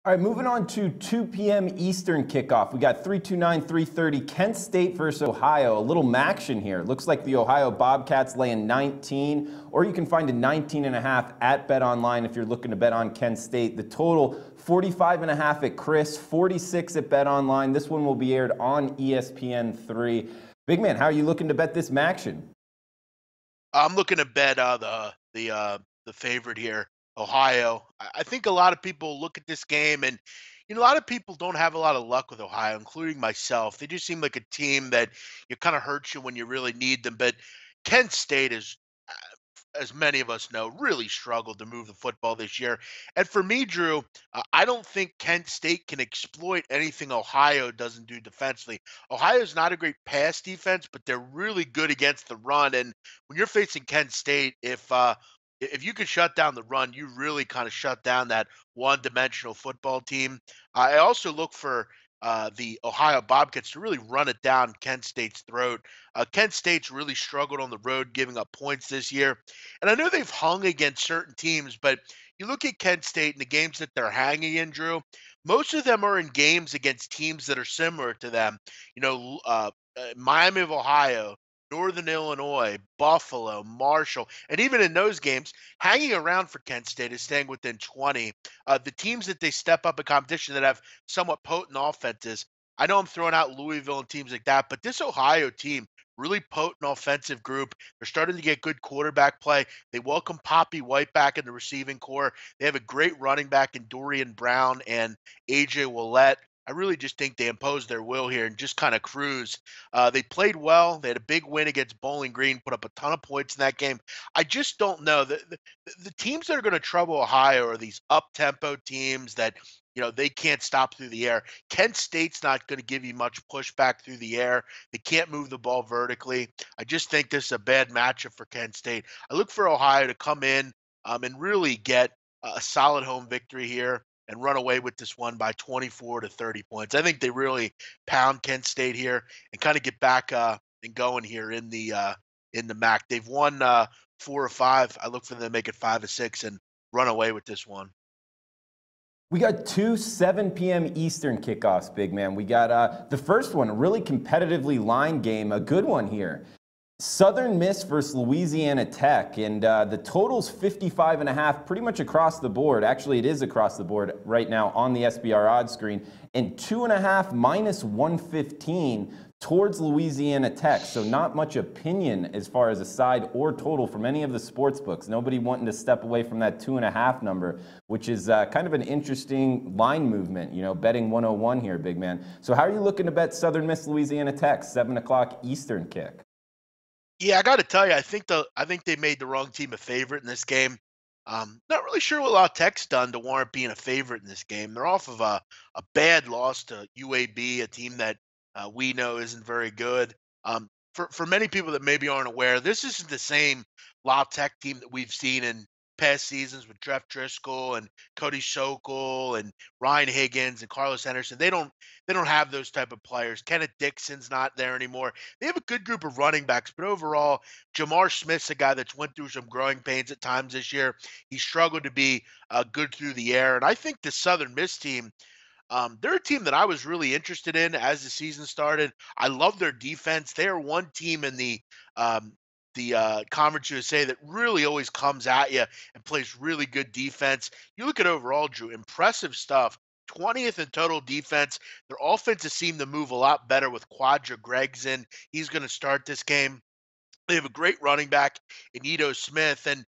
All right, moving on to 2 p.m. Eastern kickoff. We got 329, 330, Kent State versus Ohio. A little MACtion here. Looks like the Ohio Bobcats laying 19, or you can find a 19.5 at BetOnline if you're looking to bet on Kent State. The total, 45.5 at Chris, 46 at BetOnline. This one will be aired on ESPN3. Big man, how are you looking to bet this MACtion? I'm looking to bet the favorite here, Ohio. I think a lot of people look at this game, and a lot of people don't have a lot of luck with Ohio, including myself. They just seem like a team that you kind of hurt you when you really need them. But Kent State is, as many of us know, really struggled to move the football this year. And for me, Drew, I don't think Kent State can exploit anything Ohio doesn't do defensively. Ohio's not a great pass defense, but they're really good against the run. And when you're facing Kent State, if you can shut down the run, you really kind of shut down that one-dimensional football team. I also look for the Ohio Bobcats to really run it down Kent State's throat. Kent State's really struggled on the road, giving up points this year. And I know they've hung against certain teams, but you look at Kent State and the games that they're hanging in, Drew, most of them are in games against teams that are similar to them. Miami of Ohio, Northern Illinois, Buffalo, Marshall, and even in those games, hanging around for Kent State is staying within 20. The teams that they step up in competition that have somewhat potent offenses, I know I'm throwing out Louisville and teams like that, but this Ohio team, really potent offensive group. They're starting to get good quarterback play. They welcome Poppy White back in the receiving core. They have a great running back in Dorian Brown and AJ Willett. I really just think they imposed their will here and just kind of cruise. They played well. They had a big win against Bowling Green, put up a ton of points in that game. I just don't know. The teams that are going to trouble Ohio are these up-tempo teams that, they can't stop through the air. Kent State's not going to give you much pushback through the air. They can't move the ball vertically. I just think this is a bad matchup for Kent State. I look for Ohio to come in and really get a solid home victory here and run away with this one by 24 to 30 points. I think they really pound Kent State here and kind of get back and going here in the MAC. They've won 4 or 5. I look for them to make it 5 or 6 and run away with this one. We got two 7 p.m. Eastern kickoffs, big man. We got the first one, a really competitively lined game, a good one here. Southern Miss versus Louisiana Tech, and the total's 55.5, pretty much across the board. Actually, it is across the board right now on the SBR odds screen, and 2.5 minus 115 towards Louisiana Tech. So not much opinion as far as a side or total from any of the sports books. Nobody wanting to step away from that 2.5 number, which is kind of an interesting line movement, betting 101 here, big man. So how are you looking to bet Southern Miss Louisiana Tech, 7 o'clock Eastern kick? Yeah, I got to tell you, I think they made the wrong team a favorite in this game. Not really sure what La Tech's done to warrant being a favorite in this game. They're off of a bad loss to UAB, a team that we know isn't very good. For many people that maybe aren't aware, this isn't the same La Tech team that we've seen in past seasons with Jeff Driscoll and Cody Sokol and Ryan Higgins and Carlos Henderson. They don't have those type of players. Kenneth Dixon's not there anymore. They have a good group of running backs, but overall, Jamar Smith's a guy that's went through some growing pains at times this year. He struggled to be good through the air, and I think the Southern Miss team. They're a team that I was really interested in as the season started. I love their defense. They are one team in the Conference USA that really always comes at you and plays really good defense. You look at overall, Drew, impressive stuff. 20th in total defense. Their offenses seem to move a lot better with Quadra Gregson. He's going to start this game. They have a great running back in Edo Smith. And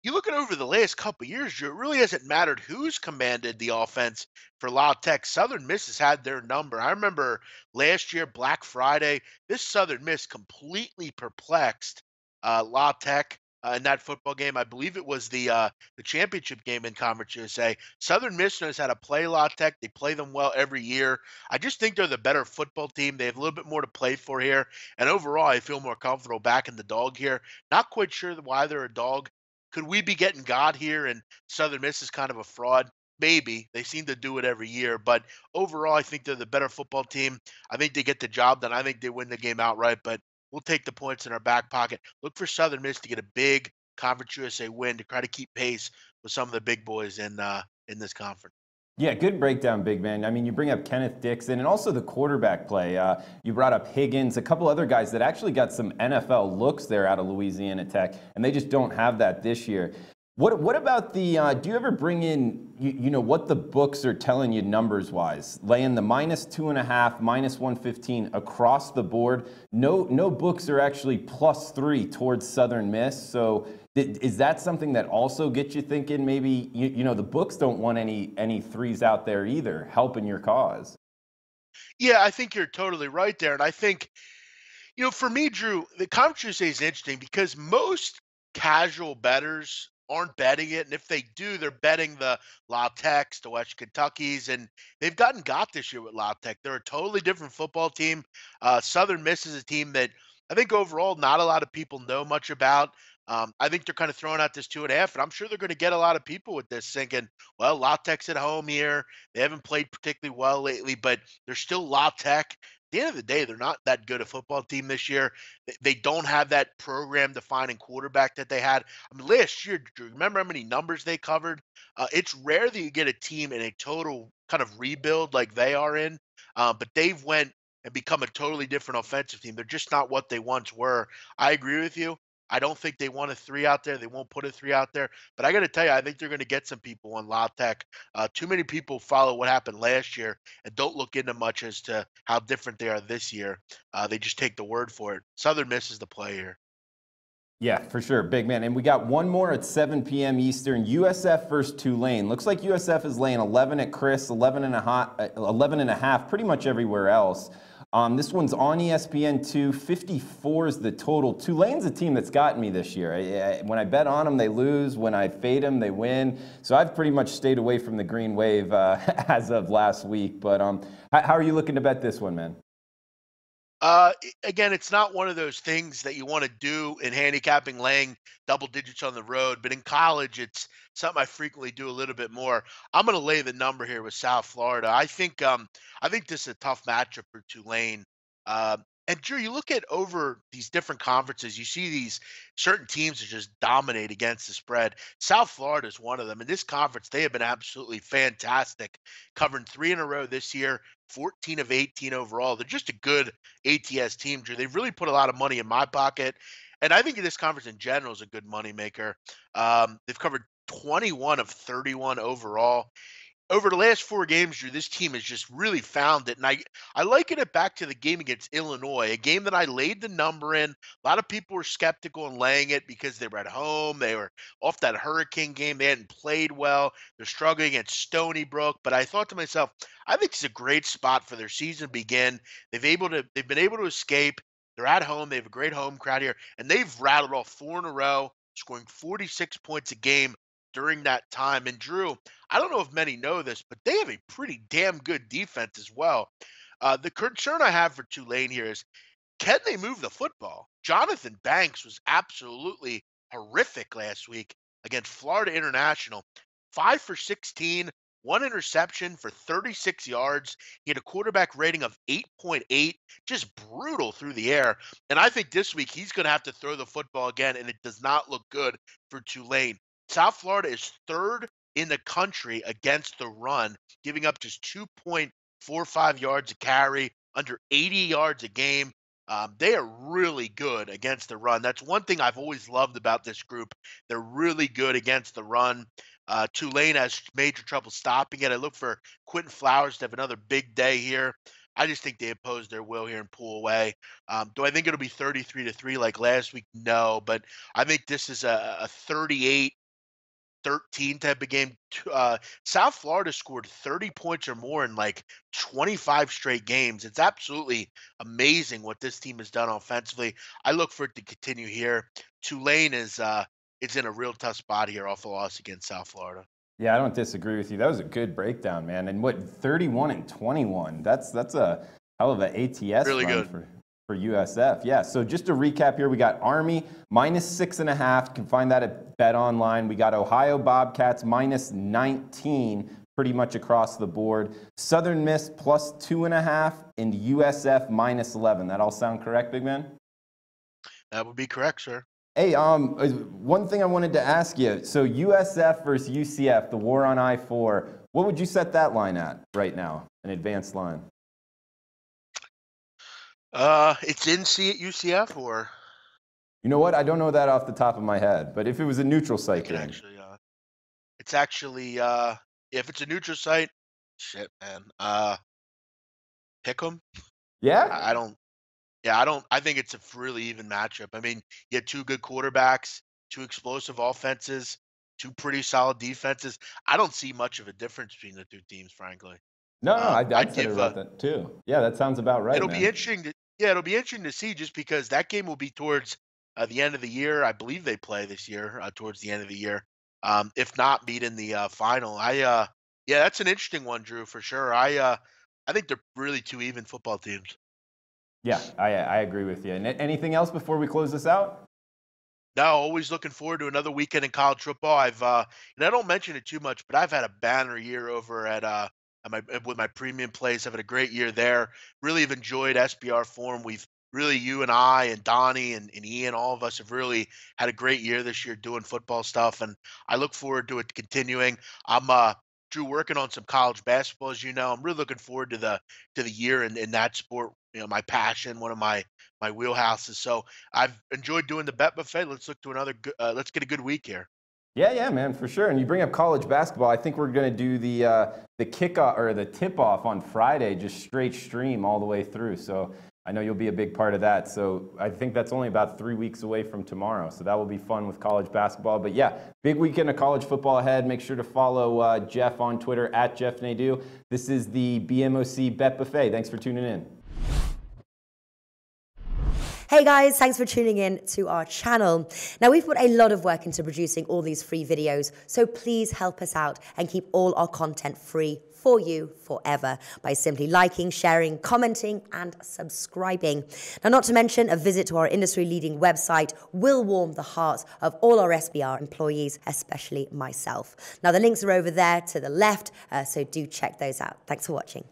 you look at over the last couple of years, Drew, it really hasn't mattered who's commanded the offense for La Tech. Southern Miss has had their number. I remember last year, Black Friday, this Southern Miss completely perplexed La Tech in that football game. I believe it was the championship game in Conference USA. Southern Miss knows how to play La Tech. They play them well every year. I just think they're the better football team. They have a little bit more to play for here. And overall, I feel more comfortable backing the dog here. Not quite sure why they're a dog. Could we be getting God here and Southern Miss is kind of a fraud? Maybe. They seem to do it every year. But overall, I think they're the better football team. I think they get the job done. I think they win the game outright, but we'll take the points in our back pocket. Look for Southern Miss to get a big Conference USA win to try to keep pace with some of the big boys in this conference. Yeah, good breakdown, big man. I mean, you bring up Kenneth Dixon and also the quarterback play. You brought up Higgins, a couple other guys that actually got some NFL looks there out of Louisiana Tech, and they just don't have that this year. What about the, do you ever bring in, you know, what the books are telling you numbers-wise? Laying the -2.5, -115 across the board. No books are actually +3 towards Southern Miss. So is that something that also gets you thinking maybe, you know, the books don't want any threes out there either, helping your cause? Yeah, I think you're totally right there. And I think, for me, Drew, the Conference USA is interesting because most casual bettors aren't betting it. And if they do, they're betting the La Techs, the West Kentuckys, and they've got this year with La Tech. They're a totally different football team. Southern Miss is a team that I think overall not a lot of people know much about. I think they're kind of throwing out this 2.5, and I'm sure they're going to get a lot of people with this thinking, well, La Tech's at home here. They haven't played particularly well lately, but they're still La Tech. At the end of the day, they're not that good a football team this year. They don't have that program defining quarterback that they had. I mean, last year, do you remember how many numbers they covered? It's rare that you get a team in a total kind of rebuild like they are in, but they've went and become a totally different offensive team. They're just not what they once were. I agree with you. I don't think they want a three out there. They won't put a three out there. But I got to tell you, I think they're going to get some people on La Tech. Too many people follow what happened last year and don't look into much as to how different they are this year. They just take the word for it. Southern Miss is the play here. Yeah, for sure. Big man. And we got one more at 7 p.m. Eastern. USF versus Tulane. Looks like USF is laying 11 at Chris, 11.5 pretty much everywhere else. This one's on ESPN2. 54 is the total. Tulane's a team that's gotten me this year. When I bet on them, they lose. When I fade them, they win. So I've pretty much stayed away from the green wave as of last week. But how are you looking to bet this one, man? Again, it's not one of those things that you want to do in handicapping, laying double digits on the road. But in college, it's something I frequently do a little bit more. I'm going to lay the number here with South Florida. I think this is a tough matchup for Tulane. Uh, and Drew, you look at over these different conferences, you see these certain teams that just dominate against the spread. South Florida is one of them. In this conference, they have been absolutely fantastic, covering 3 in a row this year. 14 of 18 overall. They're just a good ATS team, Drew. They've really put a lot of money in my pocket. And I think this conference in general is a good moneymaker. They've covered 21 of 31 overall. Over the last 4 games, Drew, this team has just really found it. And I liken it back to the game against Illinois, a game that I laid the number in. A lot of people were skeptical in laying it because they were at home. They were off that Hurricane game. They hadn't played well. They're struggling against Stony Brook. But I thought to myself, I think it's a great spot for their season to begin. They've been able to escape. They're at home. They have a great home crowd here. And they've rattled off 4 in a row, scoring 46 points a game during that time. And Drew, I don't know if many know this, but they have a pretty damn good defense as well. The concern I have for Tulane here is, can they move the football? Jonathan Banks was absolutely horrific last week against Florida International. 5 for 16, 1 interception for 36 yards. He had a quarterback rating of 8.8, just brutal through the air. And I think this week he's going to have to throw the football again, and it does not look good for Tulane. South Florida is third in the country against the run, giving up just 2.45 yards a carry, under 80 yards a game. They are really good against the run. That's one thing I've always loved about this group. They're really good against the run. Tulane has major trouble stopping it. I look for Quentin Flowers to have another big day here. I just think they oppose their will here and pull away. Do I think it'll be 33-3 like last week? No, but I think this is a 38-13 type of game. South Florida scored 30 points or more in like 25 straight games. It's absolutely amazing what this team has done offensively. I look for it to continue here. Tulane is it's in a real tough spot here off a loss against South Florida. Yeah, I don't disagree with you. That was a good breakdown, man. And what, 31-21? That's a hell of an ATS Really run good. for USF. Yeah, so just to recap here, we got Army -6.5. You can find that at Bet Online. We got Ohio Bobcats -19, pretty much across the board. Southern Miss +2.5 and USF -11. That all sound correct, big man? That would be correct, sir. Hey, one thing I wanted to ask you. So USF versus UCF, the war on I-4. What would you set that line at right now, an advanced line? It's in C at UCF or? You know what? I don't know that off the top of my head, but if it was a neutral I site can game. actually, it's actually, if it's a neutral site, shit, man. Pick 'em. Yeah? I don't. Yeah, I don't. I think it's a really even matchup. I mean, you had two good quarterbacks, two explosive offenses, two pretty solid defenses. I don't see much of a difference between the two teams, frankly. No, no, I'd I'd said it give. about that too. Yeah, that sounds about right, It'll be man. interesting to. Yeah, it'll be interesting to see just because that game will be towards the end of the year. I believe they play this year towards the end of the year. If not, meet in the final. Yeah, that's an interesting one, Drew, for sure. I think they're really two even football teams. Yeah, I agree with you. And anything else before we close this out? No, always looking forward to another weekend in college football. And I don't mention it too much, but I've had a banner year over at my with my premium plays. I've had a great year there. Really have enjoyed SBR Forum. We've really, you and I and Donnie and Ian, all of us have really had a great year this year doing football stuff, and I look forward to it continuing. I'm Drew, working on some college basketball, as you know. I'm really looking forward to the year in that sport. You know, my passion, one of my wheelhouses. So I've enjoyed doing the bet buffet. Let's look to another. Let's get a good week here. Yeah, man, for sure. And you bring up college basketball. I think we're going to do the kickoff or the tip-off on Friday, just straight stream all the way through. So I know you'll be a big part of that. So I think that's only about 3 weeks away from tomorrow. So that will be fun with college basketball. But yeah, big weekend of college football ahead. Make sure to follow Jeff on Twitter at Jeff Nadeau. This is the BMOC Bet Buffet. Thanks for tuning in. Hey guys, thanks for tuning in to our channel. Now we've put a lot of work into producing all these free videos, so please help us out and keep all our content free for you forever by simply liking, sharing, commenting, and subscribing. Now, not to mention, a visit to our industry-leading website will warm the hearts of all our SBR employees, especially myself. Now, the links are over there to the left, so do check those out. Thanks for watching.